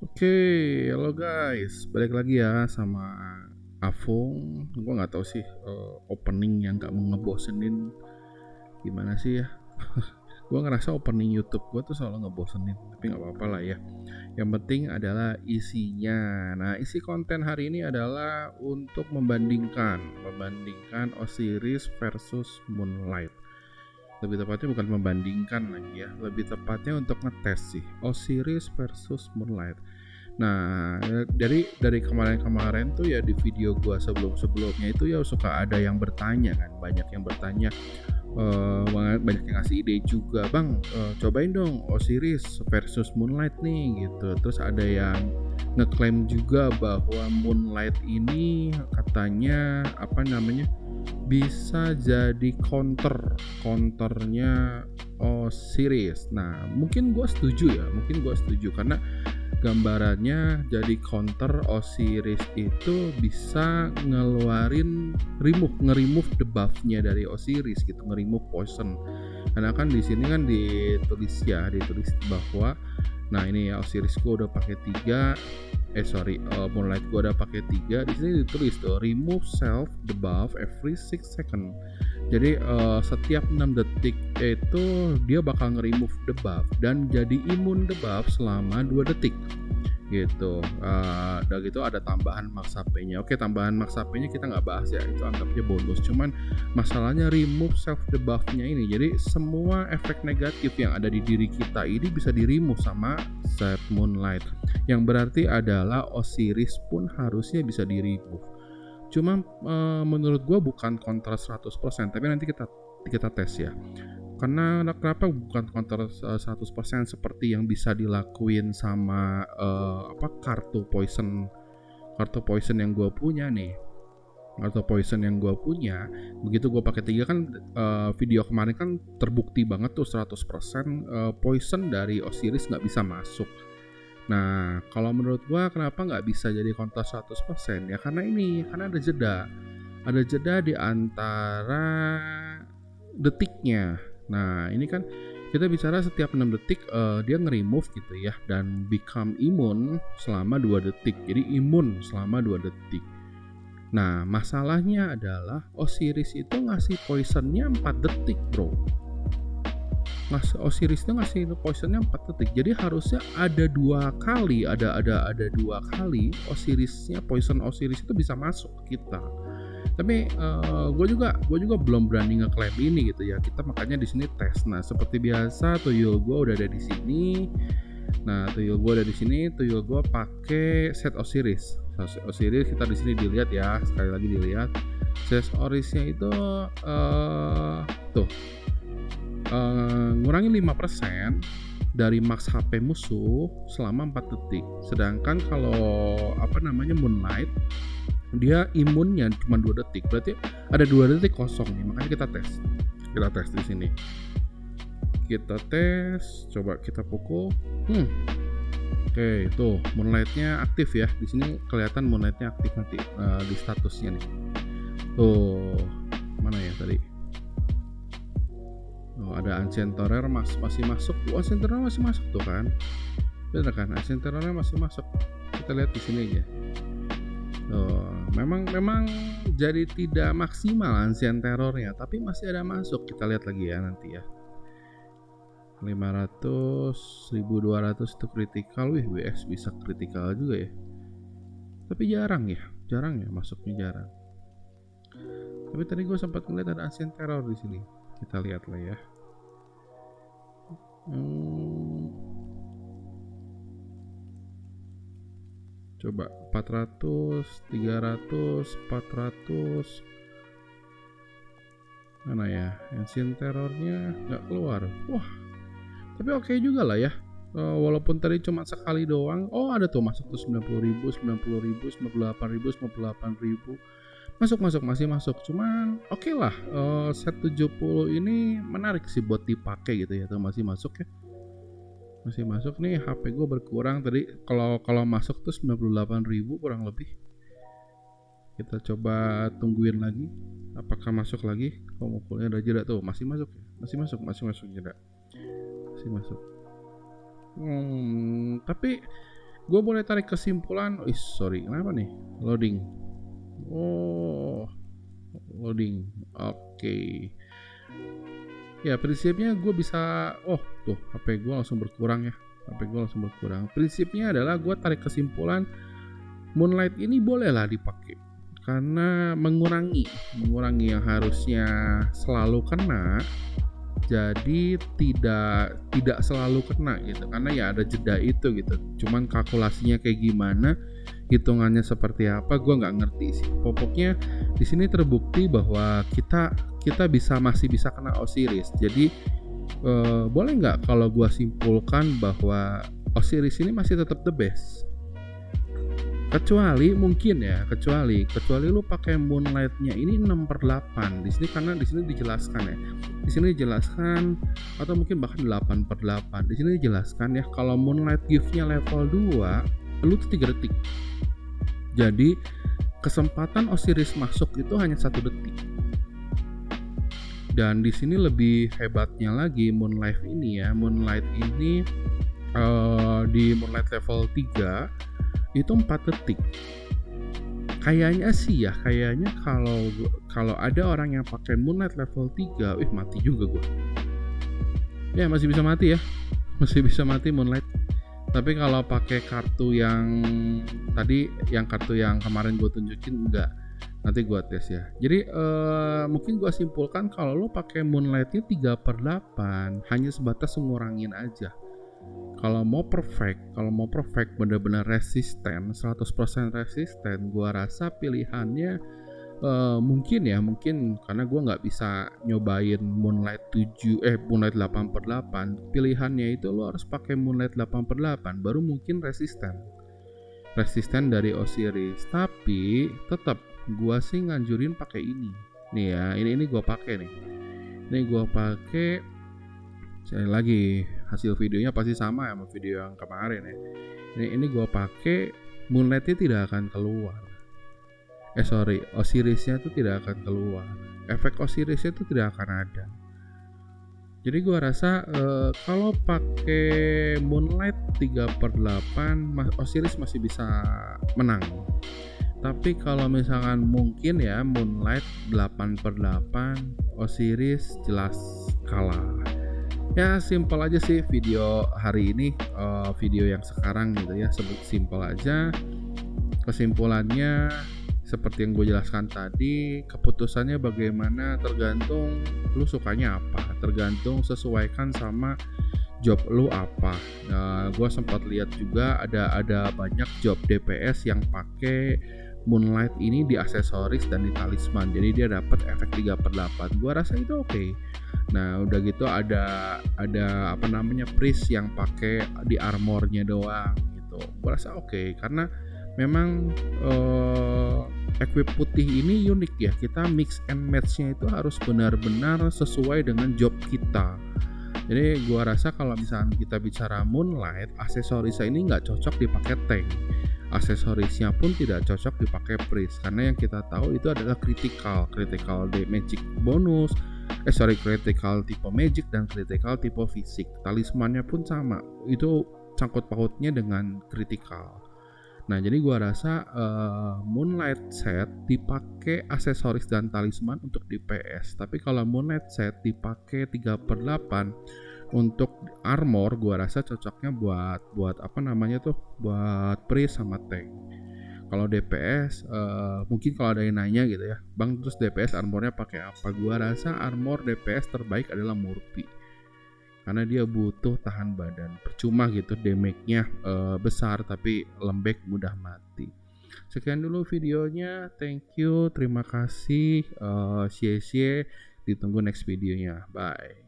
Oke, halo guys, balik lagi ya sama Afung. Gue nggak tahu sih opening yang gak ngebosenin gimana sih ya. Gue ngerasa opening YouTube gue tuh selalu ngebosenin, tapi nggak apa-apa lah ya. Yang penting adalah isinya. Nah, isi konten hari ini adalah untuk membandingkan Osiris versus Moonlight. Lebih tepatnya bukan membandingkan lagi ya, lebih tepatnya untuk ngetes sih Osiris versus Moonlight. Nah, dari kemarin-kemarin tuh ya di video gua sebelum-sebelumnya itu ya suka ada yang bertanya kan, banyak yang bertanya, banyak yang ngasih ide juga, "Bang, cobain dong Osiris versus Moonlight nih," gitu. Terus ada yang ngeklaim juga bahwa Moonlight ini katanya apa namanya, bisa jadi counternya Osiris. Nah, mungkin gua setuju ya, karena gambarannya jadi counter Osiris itu bisa ngeluarin nge-remove the buff-nya dari Osiris gitu, nge-remove poison. Karena kan di sini kan ditulis bahwa nah ini ya Osiris gua udah pakai 3 Moonlight gua udah pakai 3. Di sini ditulis tuh remove self debuff every 6 second. Jadi setiap 6 detik itu dia bakal nge-remove debuff dan jadi imun debuff selama 2 detik gitu. Udah gitu ada tambahan max HP-nya. Oke, tambahan max HP-nya kita nggak bahas ya, itu anggapnya bonus. Cuman masalahnya remove self debuff-nya ini. Jadi semua efek negatif yang ada di diri kita ini bisa di remove sama set Moonlight. Yang berarti adalah Osiris pun harusnya bisa di remove. Cuma menurut gue bukan kontra 100%, tapi nanti kita tes ya. Karena kenapa bukan counter 100% seperti yang bisa dilakuin sama kartu poison yang gue punya nih. Kartu poison yang gue punya, begitu gue pakai 3 kan, video kemarin kan terbukti banget tuh 100% poison dari Osiris nggak bisa masuk. Nah, kalau menurut gue kenapa nggak bisa jadi counter 100%? Ya karena ada jeda di antara detiknya. Nah, ini kan kita bicara setiap 6 detik dia nge-remove gitu ya, dan become imun selama 2 detik. Jadi imun selama 2 detik. Nah, masalahnya adalah Osiris itu ngasih poisonnya 4 detik, bro. Osiris itu ngasih poisonnya 4 detik. Jadi harusnya ada 2 kali, ada 2 kali poison Osiris itu bisa masuk ke kita. Tapi gue juga belum berani ngeklaim ini gitu ya. Kita makanya di sini tes. Nah, seperti biasa tuyul gue udah ada di sini. Nah, tuyul gue ada di sini. Tuyul gue pakai set Osiris. Osiris kita di sini dilihat ya. Sekali lagi dilihat. Set Osirisnya itu tuh ngurangin 5% dari max HP musuh selama 4 detik. Sedangkan kalau Moonlight dia imunnya cuma 2 detik. Berarti ada 2 detik kosong nih. Makanya kita tes di sini. Kita tes, coba kita pukul. Oke, tuh Moonlight-nya aktif ya. Di sini kelihatan Moonlight-nya aktif nanti di statusnya nih. Tuh, mana ya tadi? Oh, ada Ancient Terror masih masuk. Ancient Terror masih masuk tuh kan? Bener kan? Ancient Terror masih masuk. Kita lihat di sini aja. Tuh, memang jadi tidak maksimal Ancient Terrornya, tapi masih ada masuk. Kita lihat lagi ya nanti ya. 500, 1200 itu kritikal. Wih, WX bisa kritikal juga ya. Tapi jarang ya masuknya jarang. Tapi tadi gue sempat ngeliat ada Ancient Terror di sini. Kita lihat lah ya. Coba 400, 300, 400. Mana ya? Ancient Terrornya nggak keluar. Wah, tapi oke juga lah ya. Walaupun tadi cuma sekali doang. Oh, ada tuh masuk tuh 90.000, 90.000, 98.000, 98.000. Masuk masih masuk. Cuman oke lah. Set 70 ini menarik sih buat dipakai gitu ya. Tuh masih masuk ya. Masih masuk nih. HP gue berkurang tadi. Kalau masuk tuh 98.000 kurang lebih. Kita coba tungguin lagi. Apakah masuk lagi? Kalau mukulnya ada jeda tuh, masih masuk ya? Masih masuk jeda. Masih masuk. Tapi Gue boleh tarik kesimpulan, sorry, kenapa nih? Loading. Oh, loading. Oke. Ya, prinsipnya gue bisa, tuh HP gue langsung berkurang ya. Prinsipnya adalah gue tarik kesimpulan Moonlight ini bolehlah dipakai karena mengurangi yang harusnya selalu kena, jadi tidak selalu kena gitu, karena ya ada jeda itu gitu. Cuman kalkulasinya kayak gimana, hitungannya seperti apa, gue nggak ngerti sih. Pokoknya di sini terbukti bahwa kita masih bisa kena Osiris. Jadi boleh nggak kalau gue simpulkan bahwa Osiris ini masih tetap the best? Kecuali mungkin ya, kecuali lu pakai Moonlight-nya ini 6/8 di sini, karena di sini dijelaskan ya. Di sini dijelaskan, atau mungkin bahkan 8/8. Di sini dijelaskan ya, kalau Moonlight gift-nya level 2, lu tuh 3 detik. Jadi kesempatan Osiris masuk itu hanya 1 detik. Dan di sini lebih hebatnya lagi Moonlight ini ya. Moonlight ini di Moonlight level 3 itu 4 detik. Kayaknya sih ya, kalau ada orang yang pakai Moonlight level 3, mati juga gue. Ya masih bisa mati ya. Masih bisa mati Moonlight. Tapi kalau pakai kartu yang tadi, yang kartu yang kemarin gue tunjukin, enggak. Nanti gue tes ya. Jadi mungkin gue simpulkan kalau lo pakai Moonlight-nya 3/8 hanya sebatas ngurangin aja. Kalau mau perfect benar-benar resisten, 100% resisten, gua rasa pilihannya mungkin karena gua nggak bisa nyobain Moonlight 8/8. Pilihannya itu lo harus pakai Moonlight 8/8 baru mungkin resisten dari Osiris. Tapi tetap gua sih nganjurin pakai ini nih ya. Ini gua pakai nih. Sekali lagi, hasil videonya pasti sama sama video yang kemarin ya. Ini gue pakai, Moonlight-nya tidak akan keluar. Osirisnya itu tidak akan keluar. Efek Osirisnya itu tidak akan ada. Jadi gue rasa kalau pakai Moonlight 3/8, Osiris masih bisa menang. Tapi kalau misalkan mungkin ya Moonlight 8/8, Osiris jelas kalah. Ya simpel aja sih video hari ini, video yang sekarang gitu ya, simpel aja. Kesimpulannya seperti yang gue jelaskan tadi, keputusannya bagaimana tergantung lu sukanya apa, tergantung sesuaikan sama job lu apa. Gue sempat lihat juga ada banyak job DPS yang pakai Moonlight ini di aksesoris dan di talisman, jadi dia dapat efek 3/8. Gue rasa itu oke. Nah udah gitu ada priest yang pakai di armornya doang gitu. Gue rasa oke, karena memang equip putih ini unik ya. Kita mix and match-nya itu harus benar-benar sesuai dengan job kita. Jadi gue rasa kalau misalnya kita bicara Moonlight, aksesorisnya ini nggak cocok dipakai tank. Aksesorisnya pun tidak cocok dipakai priest, karena yang kita tahu itu adalah critical magic bonus, critical tipe magic dan critical tipe fisik. Talismannya pun sama, itu sangkut pautnya dengan critical. Nah jadi gua rasa Moonlight set dipakai aksesoris dan talisman untuk DPS, tapi kalau Moonlight set dipakai 3/8 untuk armor, gua rasa cocoknya buat buat priest sama tank. Kalau DPS mungkin kalau ada yang nanya gitu ya, bang terus DPS armornya pakai apa? Gua rasa armor DPS terbaik adalah Murpi, karena dia butuh tahan badan. Percuma gitu damage-nya besar tapi lembek mudah mati. Sekian dulu videonya, thank you, terima kasih, ditunggu next videonya, bye.